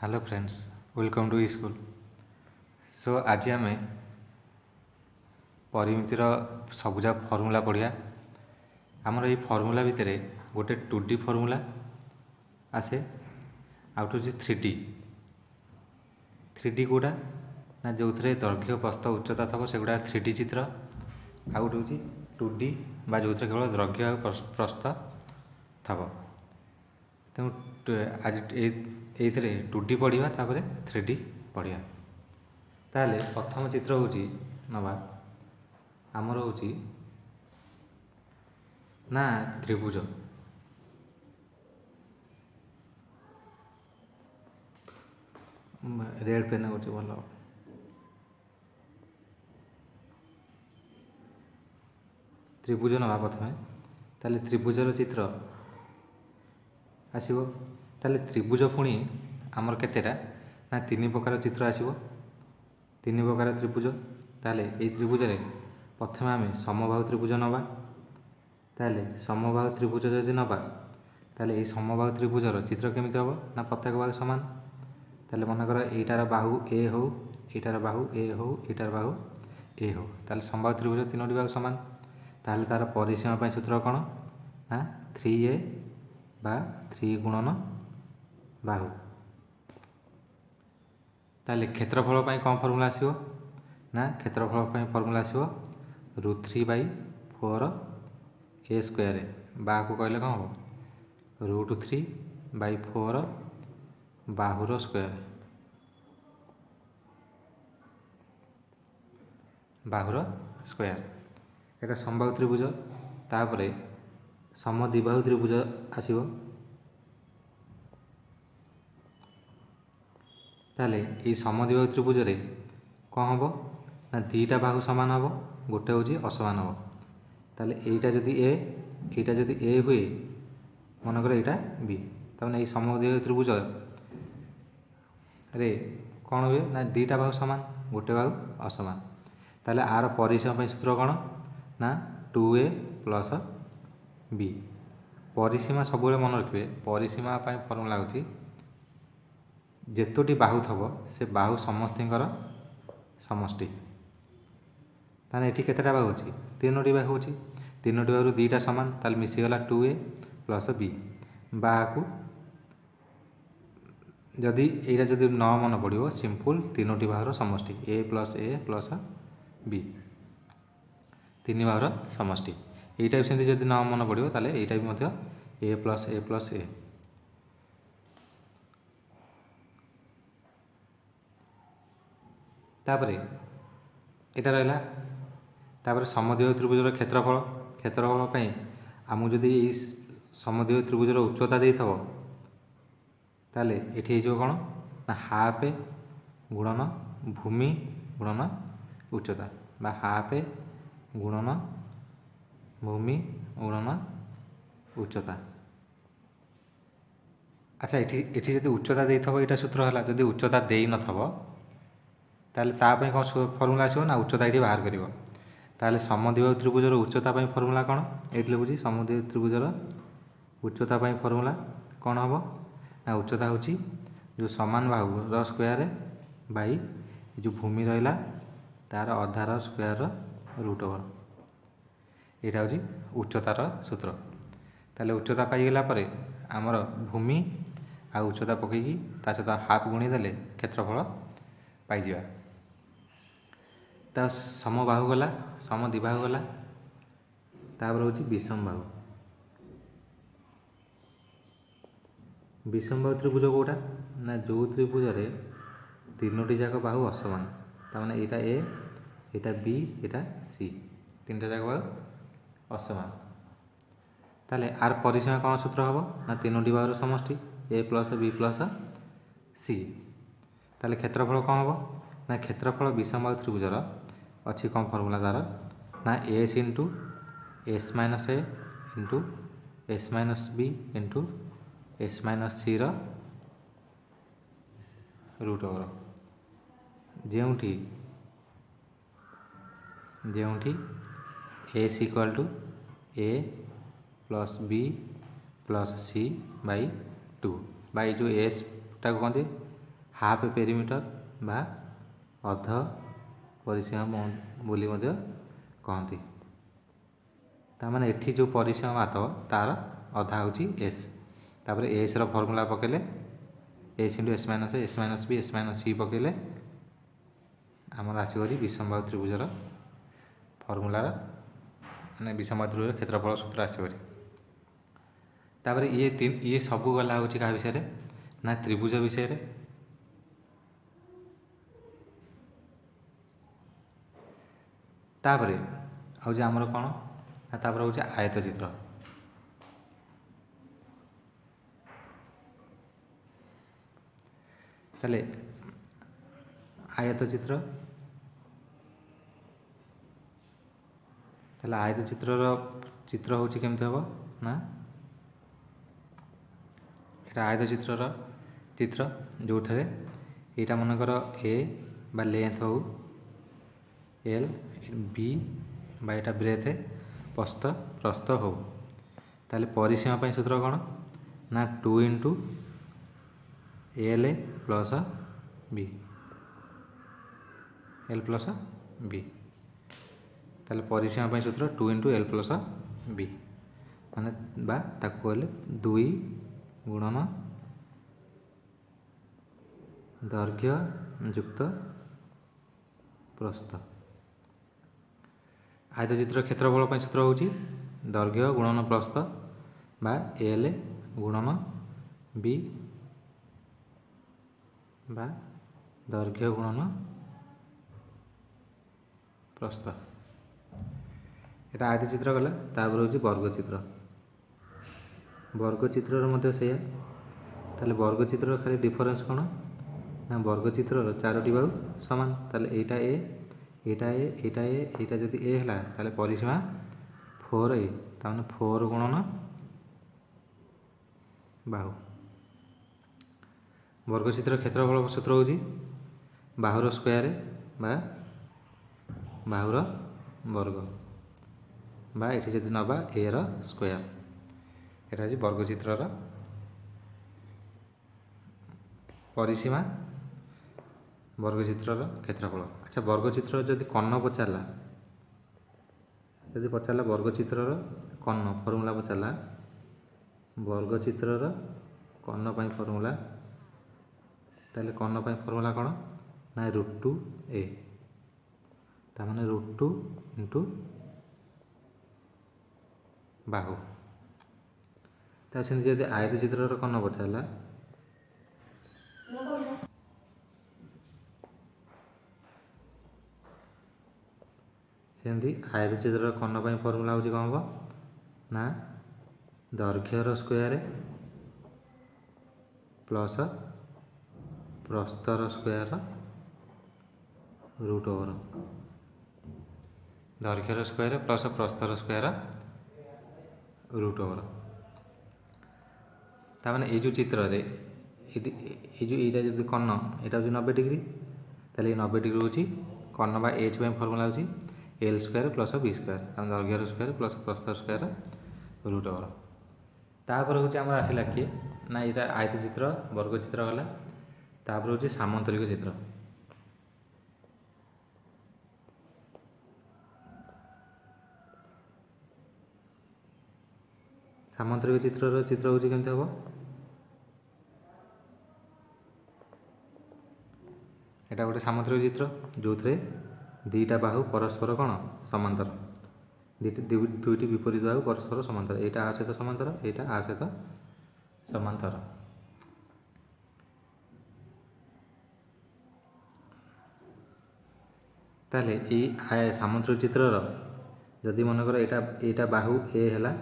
Hello friends, welcome to school. So आज आम परिमितिर सबुजा formula पढ़िया। आमर ये फर्मूला भितर गोटे 2D फर्मूला आसे, आउट हूँ 3D कौटा ना जो थे दैर्घ्य प्रस्थ उच्चता थब से गुड़ा 3D चित्र। आउट हूँ 2D बा जो केवल दैर्घ्य प्रस्थ थब। तेणु आज ये 2D पढ़ा तापर 3D पढ़ा। ताहले प्रथम चित्र हूँ नवा आमर हूँ ना त्रिभुज। रेड पेन हो भल। त्रिभुज नवा प्रथम ताले त्रिभुजर चित्र आसो। ताले त्रिभुज पुणी आमर केतेटा ना 3 प्रकार चित्र आसो, 3 प्रकार त्रिभुज। ताले ये त्रिभुज प्रथम आम समबाहु त्रिभुज नवा। ताले समबाहु त्रिभुज जदि नवा ताले ये समबाहु त्रिभुजर चित्र केमिति हम ना प्रत्येक बाहु समान। ताले मनकर एटार बाहु ए हो, एटार बाहु ए हो, एटार बाहु ए हो, ताले समबाहु त्रिभुज 3टी बाहु समान। ताले तार परिसीमा पाई सूत्र कौन ना 3a बा 3 गुणन बाहु। ताले क्षेत्रफल पाई कौन फर्मूला आसो ना क्षेत्रफल पाई फर्मूला आसो √3/4 a स्क्वायर। बा को कहले कौन हम √3/4 बाहुर स्क्वायर, बाहुर स्क्वायर। एटा समबाहु त्रिभुज। तापरे समद्विबाहु त्रिभुज आसो। ताले ये समद्विबाहु त्रिभुज रे कौन हम ना 2टा बाहु समान हम, गोटे हूँ असमान हम। ताले एटा जदि ए, एटा जदि ए हुए मनकर एटा बी, तमाने ये समद्विबाहु त्रिभुज रे कौन हुए ना 2टा बाहु समान, गोटे बाहु असमान। ताले आर परिसीमा पाई सूत्र कौन ना 2a + b। परिसीमा सब मन रखिए, परिसीमा पाई फर्मूला होची जेतोटी बाहु थब से बाहु समस्तर समष्टि। ताने एठी केतेटा बाहु होची 3टी बाहु होची, 3टी बाहु 2टा समान, ताले मिसीगला 2a + b। बाहु जदि एटा जदि न मन पड़ो सिंपल 3टी बाहुर समष्टि a + b, 3 बाहुर समष्टि। एटा भी सेमती जदि न मन पड़ो ताले एटा भी मध्य a + a। तापरे एटा रहला। तापरे समद्विबाहु त्रिभुजर क्षेत्रफल, क्षेत्रफल पई आमु जदि ई समद्विबाहु त्रिभुजर उच्चता देइथबो ताले एठी जो कोन ना हाफ गुणन भूमि गुणन उच्चता बा हाफ गुणन भूमि गुणन उच्चता। अच्छा, एठी जदि उच्चता देइथबो एटा सूत्र हला। जदि उच्चता देइ नथबो ताले ता पई कोन फर्मूला आसीबो ना उच्चता एठी बाहर करिवो। ताले समद्विबाहु त्रिभुजर उच्चता पई फर्मूला कोन एठी लिखुची समद्विबाहु त्रिभुजर उच्चता पई फर्मूला कोन हबो ना उच्चता होची जो समान बाहुर स्क्वायर बाई जो भूमि रहिला तार अधार स्क्वायर √। एटा होची उच्चतार सूत्र। ताले उच्चता पाई गेला परे आमर भूमि आ उच्चता पकईकी ता सहित हाफ गुणी देले क्षेत्रफल पाई जिवा। ता समबाहु गला, समद्विबाहु गला, तापर होची विषम बाहु। विषम बाहु त्रिभुज कोटा ना जो त्रिभुज रे 3टी जाक बाहु असमान। तामाने एटा ए, एटा बी, एटा सी, 3टा जाक बाहु असमान। ताले आर परिसीमा कौन सूत्र हम ना 3टी बाहुर समष्टि a + b + c। ताले क्षेत्रफल कौन हम ना क्षेत्रफल विषम बाहु त्रिभुजर अच्छी कौन फर्मूला तार ना s × s - a × s - b × s - c ର √। जेउठी s = a + b + c/2 by जो s टा कहते ହାଫ୍ ପେରିମିଟର ବା ଅଧ ପରିସୀମା ବୋଲି ମଧ୍ୟ କହନ୍ତି। ତାମାନେ ଏଠି ଯେଉଁ ପରିସୀମା ବାହାରିବ ତାର ଅଧା ହେଉଛି ଏସ୍। ତାପରେ ଏସ୍ର ଫର୍ମୁଲା ପକାଇଲେ S into S minus B S minus C ପକାଇଲେ ଆମର ଆସିବରି ବିଷମବାହୁ ତ୍ରିଭୁଜର ଫର୍ମୁଲାର ମାନେ ବିଷମବାହୁ ତ୍ରିଭୁଜର କ୍ଷେତ୍ରଫଳ ସୂତ୍ର ଆସିବରି। ତାପରେ ଇଏ ସବୁ ଗଲା ହେଉଛି କାହା ବିଷୟରେ ନା ତ୍ରିଭୁଜ ବିଷୟରେ। ତାପରେ ହେଉଛି ଆମର କ'ଣ ନା ତାପରେ ହେଉଛି ଆୟତ ଚିତ୍ର। ତାହେଲେ ଆୟତ ଚିତ୍ର, ତାହେଲେ ଆୟତ ଚିତ୍ରର ଚିତ୍ର ହେଉଛି କେମିତି ହେବ ନା ଏଇଟା ଆୟତ ଚିତ୍ରର ଚିତ୍ର ଯେଉଁଠାରେ ଏଇଟା ମନେକର ଏ ବା ଲେନ୍ଥ ହେଉ ଏଲ୍ ବି ବା ଏଇଟା ବ୍ରେଥ୍ ପ୍ରସ୍ଥ ହେଉ। ତାହେଲେ ପରିସୀମା ପାଇଁ ସୂତ୍ର କ'ଣ ନା 2 into L plus B L plus B. ତାହେଲେ ପରିସୀମା ପାଇଁ ସୂତ୍ର 2 ଇଣ୍ଟୁ ଏଲ୍ ପ୍ଲସ୍ ବି ମାନେ ବା ତାକୁ କହିଲେ 2 ଗୁଣନ ଦୈର୍ଘ୍ୟ ଯୁକ୍ତ ପ୍ରସ୍ଥ। ଆୟତ ଚିତ୍ର କ୍ଷେତ୍ରଫଳ ପାଇଁ ସୂତ୍ର ହେଉଛି ଦୈର୍ଘ୍ୟ ଗୁଣନ ପ୍ରସ୍ଥ ବା ଏଲ୍ ଗୁଣନ ବି ବା ଦୈର୍ଘ୍ୟ ଗୁଣନ ପ୍ରସ୍ଥ। এটা ଆୟତ ଚିତ୍ର ଗଲା। ତାପରେ ହେଉଛି ବର୍ଗଚିତ୍ର। ବର୍ଗଚିତ୍ରର ମଧ୍ୟ ସେଇଆ। ତାହେଲେ ବର୍ଗଚିତ୍ରର ଖାଲି ଡିଫରେନ୍ସ କ'ଣ ନା ବର୍ଗଚିତ୍ରର 4ଟି ବାହୁ ସମାନ। ତାହେଲେ ଏଇଟା ଏ ଏଇଟା ଏ ଏଇଟା ଏ ଏଇଟା ଯଦି ଏ ହେଲା ତାହେଲେ ପରିସୀମା 4a ତାମାନେ 4 ଗୁଣନ ବାହୁ। ବର୍ଗଚିତ୍ର କ୍ଷେତ୍ରଫଳ ସୂତ୍ର ହେଉଛି ବାହୁର ସ୍କୋୟାର ବା ବାହୁର ବର୍ଗ ବା ଏଠି ଯଦି ନେବା ଏର ସ୍କୋୟାର। এটা ହେଉଛି ବର୍ଗଚିତ୍ରର ପରିସୀମା, ବର୍ଗଚିତ୍ରର କ୍ଷେତ୍ରଫଳ। ଆଚ୍ଛା, ବର୍ଗଚିତ୍ର ଯଦି କର୍ଣ୍ଣ ପଚାରିଲା, ବର୍ଗଚିତ୍ରର କର୍ଣ୍ଣ ଫର୍ମୁଲା ପଚାରିଲା, ବର୍ଗଚିତ୍ରର କର୍ଣ୍ଣ ପାଇଁ ଫର୍ମୁଲା, ତାହେଲେ କର୍ଣ୍ଣ ପାଇଁ ଫର୍ମୁଲା କ'ଣ ନା √2a ତାମାନେ √2 ଇଣ୍ଟୁ ବାହୁ। ତା ସେମିତି ଯଦି ଆୟତ ଚିତ୍ରର କର୍ଣ୍ଣ ପଚାରିଲା ସେମିତି ଆୟତ ଚିତ୍ରର କର୍ଣ୍ଣ ପାଇଁ ଫର୍ମୁଲା ହେଉଛି କ'ଣ ହେବ ନା ଦୈର୍ଘ୍ୟର ସ୍କୋୟାର ପ୍ଲସ୍ ପ୍ରସ୍ଥର ସ୍କୋୟାର √ଓଭର। ଦୈର୍ଘ୍ୟର ସ୍କୋୟାର ପ୍ଲସ୍ ପ୍ରସ୍ଥର ସ୍କୋୟାର √ଓଭର। ତାମାନେ ଏଇ ଯେଉଁ ଚିତ୍ରରେ ଏଇଟା ଯଦି କର୍ଣ୍ଣ ଏଇଟା ହେଉଛି 90 ଡିଗ୍ରୀ, ତାହେଲେ ଏଇ 90 ଡିଗ୍ରୀ ହେଉଛି କର୍ଣ୍ଣ ବା ଏଚ୍ ପାଇଁ ଫର୍ମୁଲା ହେଉଛି L square plus B square. ଆମେ ଦୈର୍ଘ୍ୟର ସ୍କୋୟାର ପ୍ଲସ୍ ପ୍ରସ୍ଥର ସ୍କୋୟାର √ଓଭର। ତାପରେ ହେଉଛି ଆମର ଆସିଲା କିଏ ନା ଏଇଟା ଆୟତ ଚିତ୍ର ବର୍ଗଚିତ୍ର ଗଲା। ତାପରେ ହେଉଛି ସାମନ୍ତରିକ ଚିତ୍ର। ସାମନ୍ତରିକ ଚିତ୍ରର ଚିତ୍ର ହେଉଛି କେମିତି ହେବ এটা ଗୋଟେ ସାମନ୍ତରିକ ଚିତ୍ର ଯେଉଁଥିରେ ଦୁଇଟା ବାହୁ ପରସ୍ପର କ'ଣ ସମାନ୍ତର, ଦୁଇଟି ବିପରୀତ ବାହୁ ପରସ୍ପର ସମାନ୍ତର। ଏଇଟା ଆ ସହିତ ସମାନ୍ତର, ଏଇଟା ଆ ସହିତ ସମାନ୍ତର। ତାହେଲେ ଏଇ ସାମନ୍ତରିକ ଚିତ୍ରର ଯଦି ମନେକର ଏଇଟା ବାହୁ ଏ ହେଲା,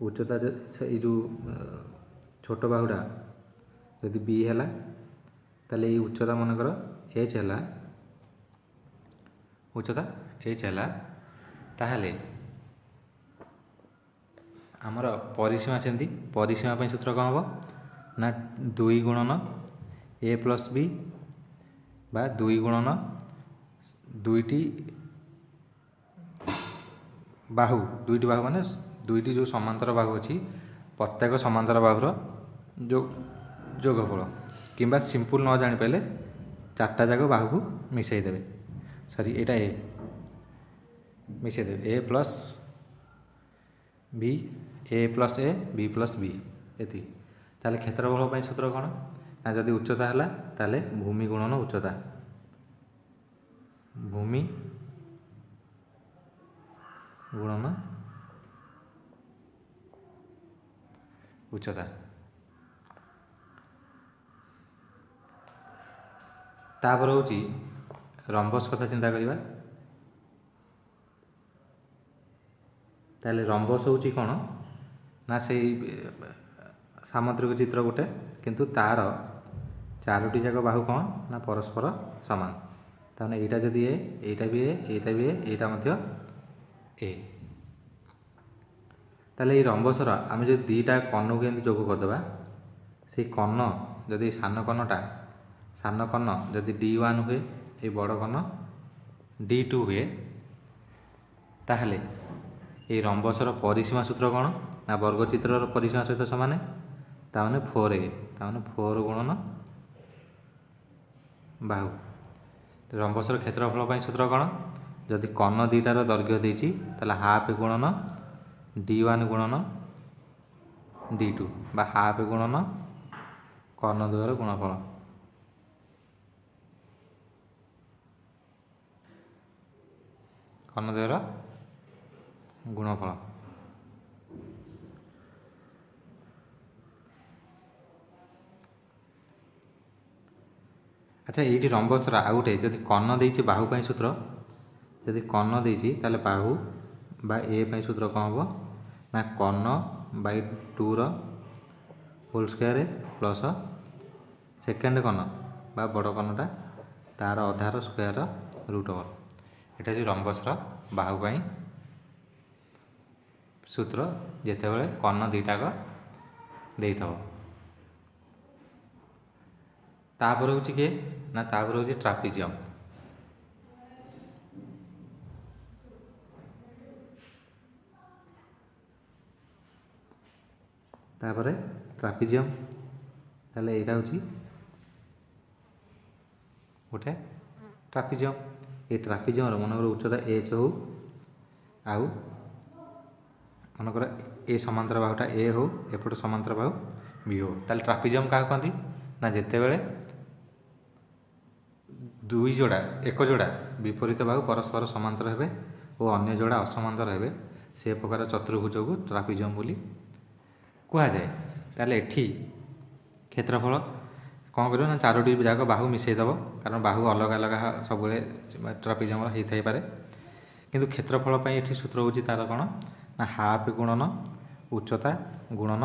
ଉଚ୍ଚତା ଏଇ ଯେଉଁ ଛୋଟ ବାହୁଟା ଯଦି ବି ହେଲା, ତାହେଲେ ଏଇ ଉଚ୍ଚତା ମନେକର ଏଚ୍ ହେଲା, ଉଚ୍ଚତା ଏଚ୍ ହେଲା, ତାହେଲେ ଆମର ପରିସୀମା ସେମିତି ପରିସୀମା ପାଇଁ ସୂତ୍ର କ'ଣ ହେବ ନା 2 ଗୁଣନ ଏ ପ୍ଲସ୍ ବି ବା 2 ଗୁଣନ ଦୁଇଟି ବାହୁ ମାନେ ଦୁଇଟି ଯେଉଁ ସମାନ୍ତର ବାହୁ ଅଛି ପ୍ରତ୍ୟେକ ସମାନ୍ତର ବାହୁର ଯୋଗଫଳ किंबा सिंपल न जानी पारे चार्टा जाक बाहू को मिसईदेवे सॉरी यहाँ ए मिसईदेवे A plus B A plus A B plus B ये ताले क्षेत्रफल सूत्र कौन ना जदि उच्चता है ताले भूमि गुणन उच्चता भूमि गुणन उच्चता तापर हूँ रंबस कथा चिंता करवा ताले रंबस हूँ कौन ना से सामुद्रिक चित्र गोटे किंतु तार चारोटी जाक बाहु कौन ना परस्पर सामान ताने एटा जदि ए एटा भी ए एटा भी ए एटा मध्य ए ताले ये रंबसर आम जो दीटा कर्ण को एमती जोग करदे से कर्ण जदि सान कर्ण जदि D1 हुए ये बड़ कर्ण D2 हुए ताहले ये रंबसर परिसीमा सूत्र कौन ना वर्गचित्र परिसीमा सहित सामान ताने 4a ताने 4 गुणन बाहु रंबसर क्षेत्रफल सूत्र कौन जदि कर्ण दीटार दैर्घ्य देती हाफ गुणन D1 गुणन D2 बा हाफ गुणन कर्ण द्वयर गुणफल कर्ण द्वयर गुणफल अच्छा ये रंबसर आउ गोटे जदि कर्ण देती बाहु सूत्र जदि कर्ण देती ताले बाहु बा ए सूत्र कौन हम ना कर्ण by 2 whole square plus second कर्ण बा बड़ कर्णटा तार अधार स्क्वायर रूट ओवर यहाँ रंबसर बाहु सूत्र जिते बड़े कर्ण दीटाक देथब तापर हूँ किए ना तापर हूँ ट्रापिजियम तापर ट्रापिजियम ताले यहाँ हूँ गोटे ट्रापिजियम ये ट्रापिजियम मनकर उच्चता एच हो आउ मनकर ए समांतर बाहुटा ए हो एपट समांतर बाहु बी हो ताले ट्रापिजियम क्या कहती ना जिते बड़े दुई जोड़ा एक जोड़ा विपरीत बाहु परस्पर समांतर हेबे और अन्य जोड़ा असमांतर हेबे से प्रकार चतुर्भुज को ट्रापिजियम बोली कह जाए ताले एठी क्षेत्रफल कौन कर ना चारोटी जाक बाहु मिसईदेव कारण बाहु अलग अलग सब ट्रापिजियम होता पारे किंतु क्षेत्रफल ये सूत्र हूँ तार कौन ना हाफ गुणन उच्चता गुणन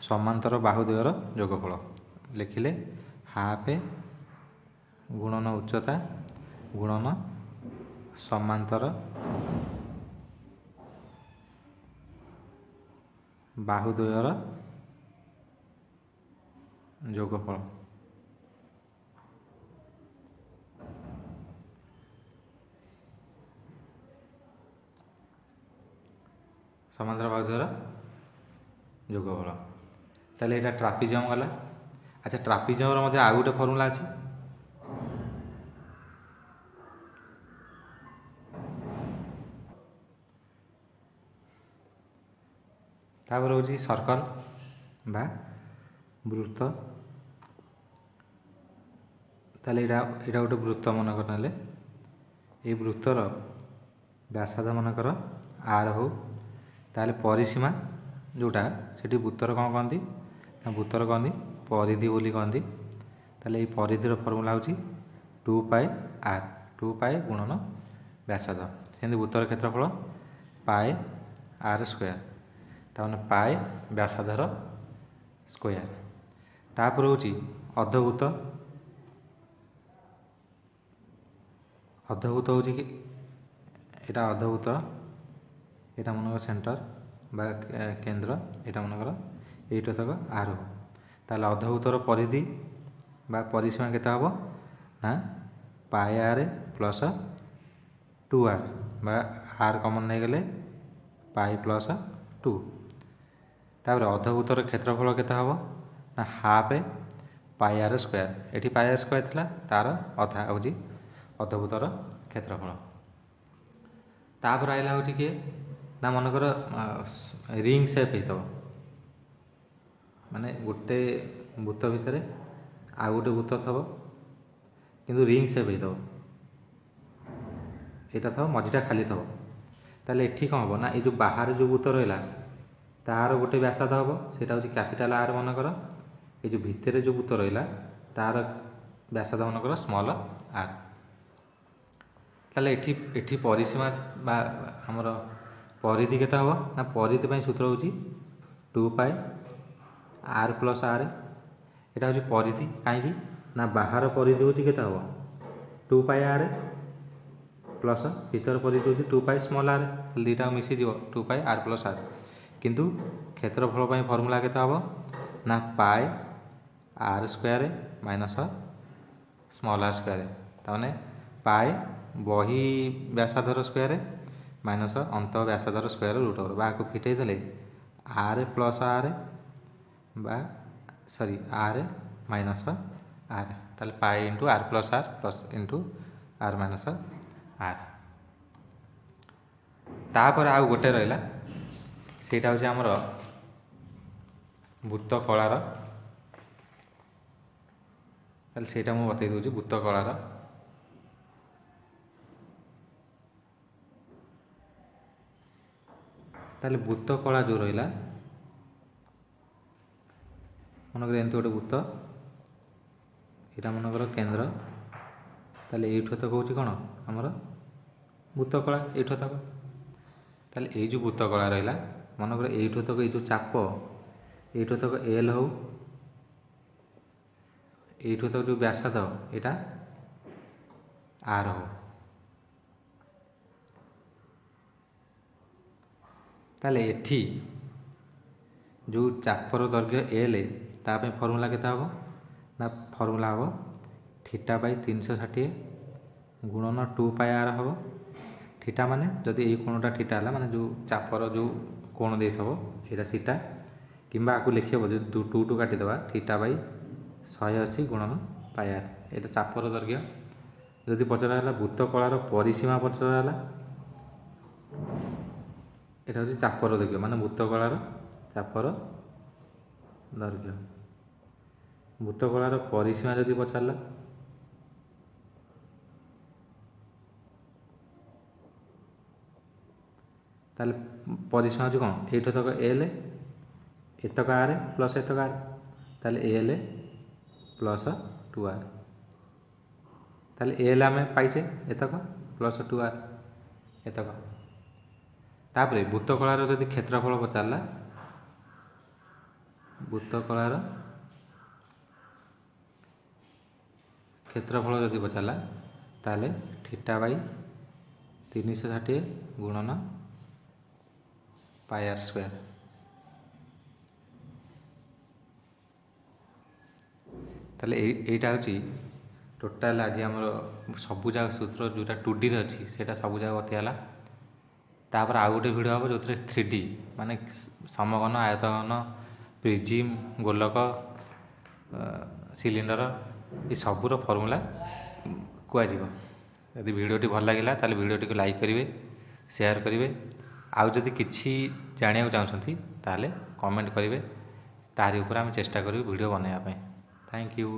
समांतर बाहु द्वयर जोगफल लिखिले हाफ गुणन उच्चता गुणन समांतर बाहु द्वयर जोगफल समांतर बाहु द्वयर जोगफल ताले यहाँ ट्रापिजियम गला अच्छा ट्रापिजियम मध्य आउ गोटे फर्मुला अच्छी तापर हूँ सर्कल बा वृत्त ताले यहाँ गोटे वृत्त मनकर ना ये वृत्तर व्यासार्ध मनकर आर हो ताले परिसीमा जोटा से वृत्तर कौन कहती ना वृत्तर कहती परिधि बोली कहती ताले ये परिधिर फर्मुला हूँ 2 पाई आर 2 पाई गुणन व्यासार्ध सेमती वृत्तर क्षेत्रफल पाए आर स्क्वायर ताने पाए व्यासार्धर स्क्वायर तापर हूँ अर्धभूत अर्धभूत हूँ कि यहाँ अर्धभूत यहाँ मनकर सेंटर बा केंद्र यहाँ मनकर यहीटा तक आर हो ताले अर्धभूतर परिधि बा परिसीमा केते हबो ना पाए आर प्लस 2r बा आर कमन नहीं गले पाए प्लस 2 तापर अर्धभूतर क्षेत्रफल केते हबो ना हाफ पाई आर स्क्वायर एटी पाई आर स्क्वायर थिला तार अधा होची अर्धभूतर क्षेत्रफल तापर आइला होची के ना मनकर रिंग शेप हेतो माने गोटे वृत्त भितर आ गोटे वृत्त थब किंतु रिंग शेप हेतो एटा थब मझीटा खाली थब ताले एठी कौन हम ना ये जो बाहर जो वृत्त रहा तार गोटे व्यासार्ध हम सेटा होची कैपिटल आर मनकर ये जो भितर जो वृत्त रहा तार व्यासार्ध मनकर स्मॉल आर ताले एठी परिसीमा बा हमर परिधि केते हम ना परिधि पई सूत्र होची 2 पाई आर प्लस आर एटा होची परिधि काहे ना बाहर परिधि होची केते हम 2 पाई आर प्लस भीतर परिधि होची 2 पाई स्मॉल आर दीटा मिसी जीव 2 पाई आर प्लस आर किंतु क्षेत्रफल पई फार्मूला केते हम ना pi are square minus small R square ताने पाई बही व्यासार्धर स्क्वायर माइनस अंत व्यासार्धर स्क्वायर रूट ओवर बा को फिटई देले आर प्लस आर बा सॉरी आर माइनस आर ताले pi into r plus into r minus r तापर आउ गोटे रहिला सेटा होची हमर वृत्त कलार ताले सेटा मु बतै दोची वृत्त कलार ताले वृत्त कला जो रहिला मनकर एंत गोटे वृत्त यहाँ मनकर केन्द्र ताले एठो तक होची कोन हमर वृत्त कला एठो तक ताले ए जो वृत्त कला रहिला मनकर एठो तक ए जो चाप एठो तक एल हो एठो तक जो व्यासार्ध एटा आर हो ताले एठी जो चापर दैर्घ्य एल ताप फर्मूला केता हम ना फर्मूला हम थीटा बाई 360 गुणन 2 पाई आर हम थीटा माने जदि ये कोणटा थीटा है माने जो चापर जो कोण दे थबो एटा थीटा किंबा आकु लिखिबो जो 2 टू काटी दबा थीटा बाई 180 गुणन पाई आर एटा चापर दैर्घ्य जदि पचरा हला वृत्त कलार परिसीमा पचरा हला एटा होची चापर दैर्घ्य माने वृत्त कलार चापर दैर्घ्य वृत्त कलार परिसीमा जदि पचारला ताले परिसीमा होची कोन एठो तक एल एतक आर प्लस एतक आर ताले एल प्लस 2 आर ताले एल आमे पाइचे एतक प्लस 2 आर एतक तापरे वृत्त कलार जदि क्षेत्रफल पचारला वृत्त कलार क्षेत्रफल जदि पचारला ताले थीटा बाई 360 गुणन पाई आर स्क्वायर ताले एटा होची टोटाल आज हमर सबु जाक सूत्र जोटा 2D रे अछि सेटा सबु जाक बतियाला तापर आ गोटे वीडियो हम जो 3D माने समघन आयतघन प्रिज्म गोलक सिलिंडर ये सबूर फर्मूला कहुए यदि वीडियोटी भल लगे ताले वीडियोटी को लाइक करेंगे शेयर करेंगे आउ जदि किछि जानिया चाहते ताले कमेंट करेंगे तारी ऊपर आम चेष्टा करूँ वीडियो बनवाई थैंक यू।